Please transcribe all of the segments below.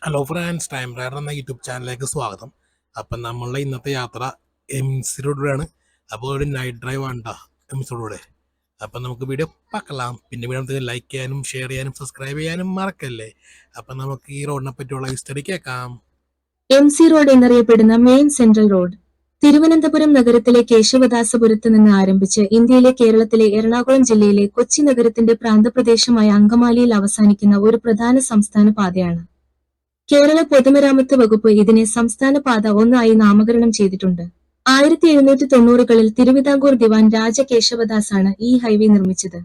Hello friends, time rider എന്ന YouTube ചാനലിലേക്ക് സ്വാഗതം. അപ്പം നമ്മളുടെ ഇന്നത്തെ യാത്ര എംസി റോഡിലൂടെയാണ്. അപ്പോൾ ഒരു നൈറ്റ് ഡ്രൈവ് ആണ് കേട്ടോ എംസി റോഡിലൂടെ. അപ്പം നമുക്ക് വീഡിയോ പാക്കലാം. പിന്നെ വീഡിയോ നമുക്ക് ലൈക്ക് ചെയ്യാനും ഷെയർ ചെയ്യാനും സബ്സ്ക്രൈബ് ചെയ്യാനും മറക്കല്ലേ. അപ്പം നമുക്ക് ഈ റോഡിനെ പറ്റിയുള്ള ഹിസ്റ്ററി കേൾക്കാം. എംസി റോഡ് എന്നറിയപ്പെടുന്ന മെയിൻ സെൻട്രൽ റോഡ് തിരുവനന്തപുരം നഗരത്തിലെ കേശവദാസപുരത്ത് നിന്ന് ആരംഭിച്ച് ഇന്ത്യയിലെ കേരളത്തിലെ എറണാകുളം ജില്ലയിലെ കൊച്ചി നഗരത്തിന്റെ പ്രാന്തപ്രദേശമായ അങ്കമാലിയിൽ അവസാനിക്കുന്ന ഒരു പ്രധാന സംസ്ഥാന പാതയാണ്. കേരള പൊതുമരാമത്ത് വകുപ്പ് ഇതിനെ സംസ്ഥാന പാത 1 ആയി നാമകരണം ചെയ്തിട്ടുണ്ട്. 1790കളിൽ തിരുവിതാംകൂർ ദിവാൻ രാജകേശവദാസാണ് ഈ ഹൈവേ നിർമ്മിച്ചത്.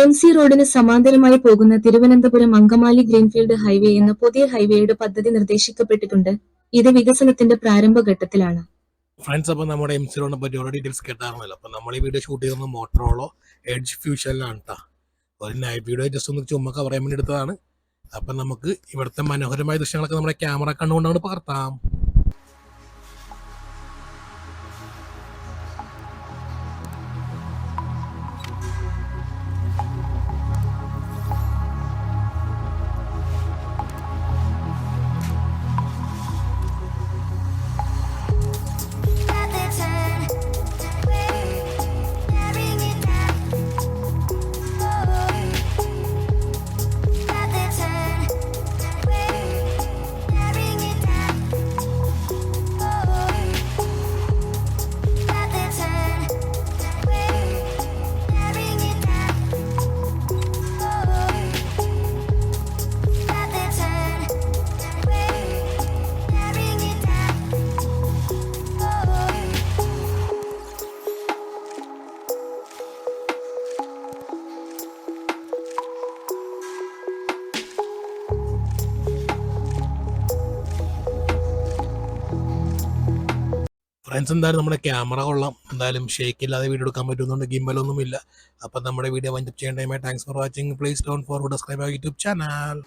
എംസി റോഡിന് സമാന്തരമായി പോകുന്ന തിരുവനന്തപുരം അങ്കമാലി ഗ്രീൻഫീൽഡ് ഹൈവേ എന്ന പുതിയ ഹൈവേയുടെ പദ്ധതി നിർദ്ദേശിക്കപ്പെട്ടിട്ടുണ്ട്. ഇത് വികസനത്തിന്റെ പ്രാരംഭഘട്ടത്തിലാണ്. ഫ്രണ്ട്സ്, അപ്പോൾ നമ്മുടെ എംസി റോഡിനെ പറ്റിയുള്ള ഡീറ്റെയിൽസ് കേട്ടായിരുന്നല്ലോ. അപ്പം നമ്മൾ ഈ വീഡിയോ ഷൂട്ട് ചെയ്യുന്നത് മോട്ടറോളോ എഡ്ജ് ഫ്യൂഷനിലാണ് കേട്ടോ. ഒരു നൈറ്റ് വീഡിയോ ജസ്റ്റ് ഒന്ന് ചുമ്മാ കവർ ചെയ്യാൻ വേണ്ടി എടുത്തതാണ്. അപ്പം നമുക്ക് ഇവിടുത്തെ മനോഹരമായ ദൃശ്യങ്ങളൊക്കെ നമ്മുടെ ക്യാമറ കണ്ടുകൊണ്ടാണ് പകർത്താം. ഫ്രണ്ട്സ്, എന്തായാലും നമ്മുടെ ക്യാമറ കൊള്ളാം. എന്തായാലും ഷേക്ക് ഇല്ലാതെ വീഡിയോ എടുക്കാൻ പറ്റുന്നുണ്ട്, ഗിംബലൊന്നും ഇല്ല. അപ്പം നമ്മുടെ വീഡിയോ വൈൻഡപ്പ് ചെയ്യേണ്ട ടൈമായി. Thanks for watching. Please don't forget to subscribe our YouTube channel.